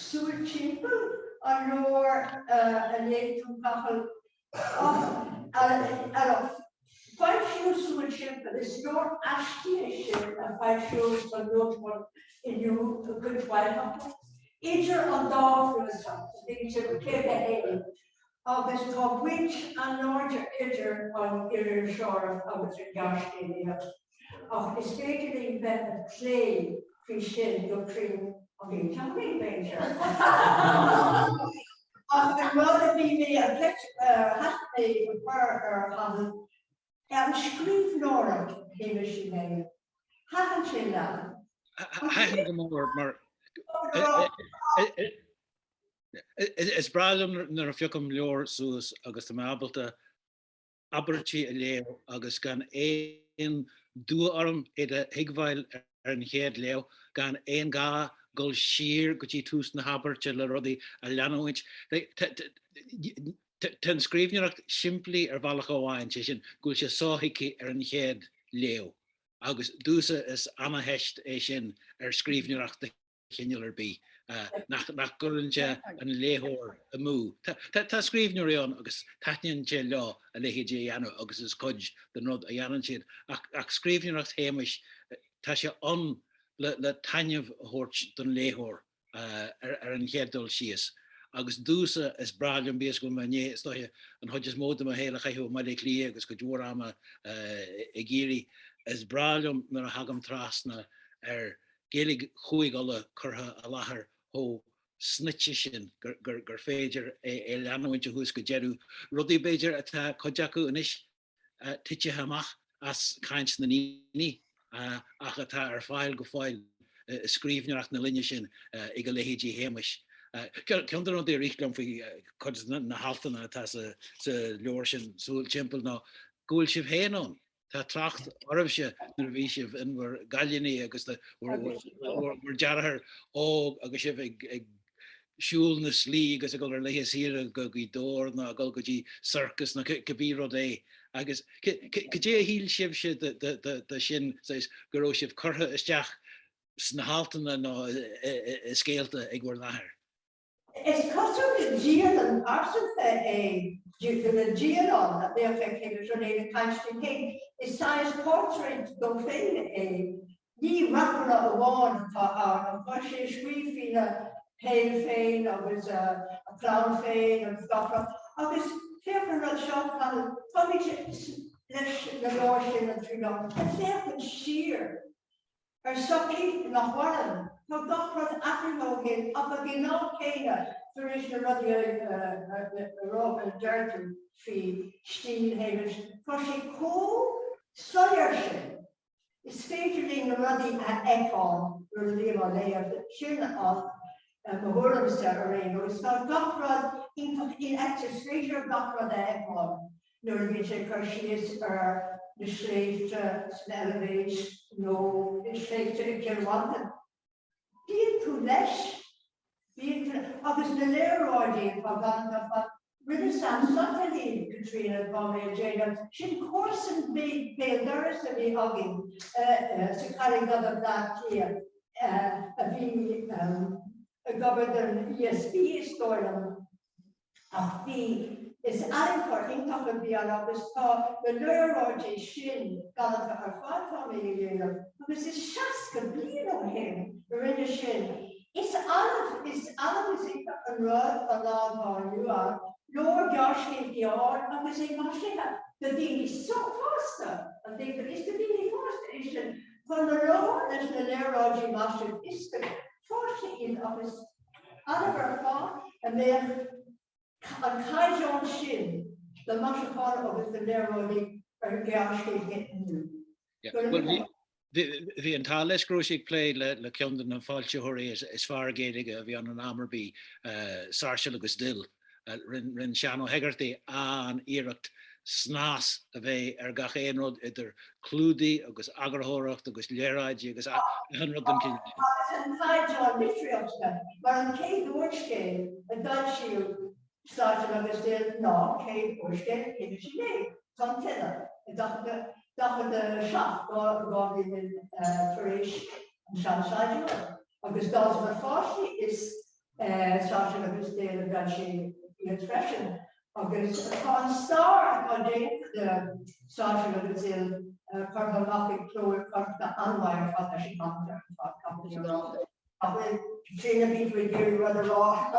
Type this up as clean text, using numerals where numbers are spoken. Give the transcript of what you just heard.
Súil Timpeall an nóir a léitú cachal. Alors, Fáilsiú Súil Timpeall is nóir astí sin a fáilsiú san nóir inniu a good bhailteachta. Idir an dáfrúsa, díte cébe é, agus tá buint an nóir idir an irir seoramh agus an gascéile. Ach is féidir í bheith a clé fí sin do tríú a bhí teamí béidir. Ach an rud a bhí mé a hasna go par an scríomh nóra chéime sin mé. Hahan sin le. Hahan go mór mar is bralum nar a fiocam leor suas agus tá abalta abertí a léo agus gan éon dua orm a higvail an chéad leo gan éon gá gol sir gotí tús na haberte le rudi a leanúint. Ten scríbneach simply bhealach óháin sin gúil se sóhici an chéad leo. Agus dúsa is anna heist é sin scríbneach de chinnear bí. Nach gurintse an léhór a mú. Tá scríbneúíon agus taithnean sé leo a léhédé anú agus is codj den rud a dhéanaan siad. Ach scríbneach héimis tá sé an le taineh hort den léhór an chéaddul sias. Agus dúsa is bralium bías go mané stoithe an hodjas móda a héile chaithú mar lí agus go dúr ama i géri is bralium nar a hagam trasna gélig chuig alle curtha a láthair ó snitse sin gur féidir leanhainte hús go jeú rudí béidir atá codeacu inis tiite haach as kaint na níní ach atá fáil go fáil scríbneach na linne sin i go léhédí héimis. Ceantar an dé rílam fao chud na haltainna atá sa leor sin Súil Timpeall ná gúil sibh héanán. Tá tracht ormse nar bhí sibh inhar galliní agus mar dearthar ó agus sibh ag siúil na slí agus a go ar léthe síre go í dór na go gotí circus na gobíró é. Agus dé híl sibh se de sin goró sibh curtha isteach sna haltainna ná scéalta ag bhar láthair. It's custom to deal and person due to the deal on that they affect the country king. It's size portrait don't fail ye rapper award for our Bushy Sweefina pale fane or was a clown fane and stuff. I was fair not shop and Tommy the lotion and three dollars. Fair sheer. Er sucky nach warren. No doctor after him up again no Kenya. There is the Robin Durton fee Steel Havens. For she cool Sawyershin. It's featuring the ruddy at Ekon, where the name of the chin of the word of ceremony. It's not doctor in active stranger doctor the Ekon. No, we check her she is the slave elevate. No, it's fake to the kill one. Being too less, agus the Leroy for Van really sounds something Katrina Bombay Jane. She course and be builders and be hugging to carry other that here. A governor ESP story of the is important to be on this talk. The Leroy Shin got her family because it's just complete on him. The Shin. It's Alan is a rod a lot on you are. Lord Josh gave the art of the same machine. The thing is so faster. I think that is the thing faster. From the Lord as the Leroy master is the first in of his other farm and then a Kaijon Shin, the master part of the Leroy or Josh getting new. The entire scrúsigh play le ceandan an fáilte thuirí is fear géige a bhí an Amerby Sarsel agus Dill rin Sean Hegarty an iirecht snás a bheith gach éonrod idir clúdaí agus agarthireacht agus léráid agus an rud an cin. An Kaijon Mitriosca, mar an cé dúircé a dul Sarsel agus Dill ná cé dúircé idir sin é, san tinna. Dacht de shop go in Paris and Shanghai. Because that's what Farsi is that she expression of this upon star on day the starting of its ill carbonic fluid the unwire of the Trina beat with you rather raw.